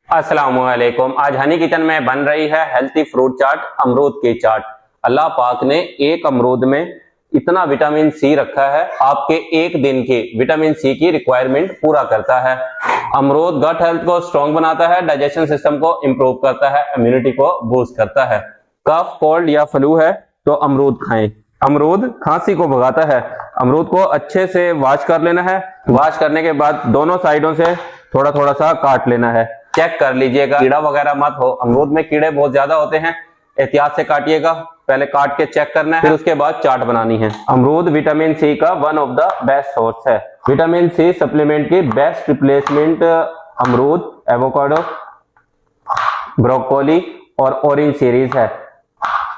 अस्सलाम वालेकुम। आज हनी किचन में बन रही है हेल्थी फ्रूट चाट, अमरूद की चाट। अल्लाह पाक ने एक अमरूद में इतना विटामिन सी रखा है, आपके एक दिन की विटामिन सी की रिक्वायरमेंट पूरा करता है। अमरूद गट हेल्थ को स्ट्रॉन्ग बनाता है, डाइजेशन सिस्टम को इंप्रूव करता है, इम्यूनिटी को बूस्ट करता है। कफ, कोल्ड या फ्लू है तो अमरूद खाएं। अमरूद खांसी को भगाता है। अमरूद को अच्छे से वॉश कर लेना है। वॉश करने के बाद दोनों साइडों से थोड़ा थोड़ा सा काट लेना है। चेक कर लीजिएगा कीड़ा वगैरह मत हो। अमरूद में कीड़े बहुत ज्यादा होते हैं, एहतियात से काटिएगा। पहले काट के चेक करना है, फिर उसके बाद चाट बनानी है। अमरूद विटामिन सी का one of the best source है। विटामिन सी सप्लीमेंट की बेस्ट रिप्लेसमेंट अमरूद, एवोकाडो, ब्रोकोली और ऑरेंज सीरीज है।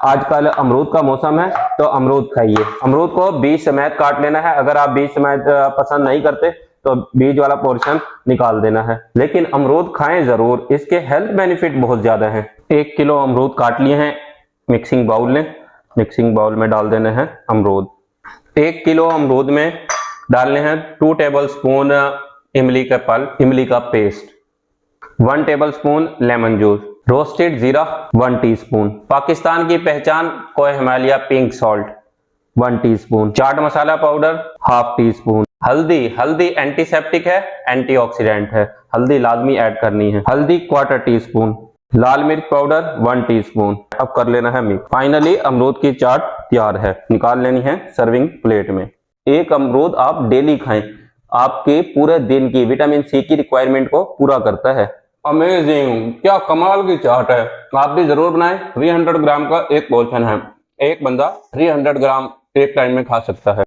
आजकल अमरूद का मौसम है तो अमरूद खाइए। अमरूद को बीज समेत काट लेना है। अगर आप बीज समेत पसंद नहीं करते तो बीज वाला पोर्शन निकाल देना है, लेकिन अमरूद खाएं जरूर, इसके हेल्थ बेनिफिट बहुत ज्यादा हैं। 1 किलो अमरूद काट लिए हैं, मिक्सिंग बाउल लें। मिक्सिंग बाउल में डाल देने हैं अमरूद। 1 किलो अमरूद में डालने हैं 2 टेबल स्पून इमली का पल्प, इमली का paste, 1 table spoon lemon juice, roasted जीरा 1 टीस्पून, पाकिस्तान की पहचान कोह Himalaya pink salt 1 teaspoon, chaat masala powder 1/2 teaspoon, हल्दी एंटीसेप्टिक है, एंटीऑक्सीडेंट है, हल्दी लाजमी ऐड करनी है। हल्दी 1/4 टीस्पून, लाल मिर्च पाउडर 1 टीस्पून। अब कर लेना है मिक्स। फाइनली अमरूद की चाट तैयार है, निकाल लेनी है सर्विंग प्लेट में। एक अमरूद आप डेली खाएं, आपके पूरे दिन की विटामिन सी की रिक्वायरमेंट को पूरा करता है। अमेजिंग, क्या कमाल की चाट है। आप भी जरूर बनाएं। 300 ग्राम का एक पोर्शन है, एक बंदा 300 ग्राम एक टाइम में खा सकता है।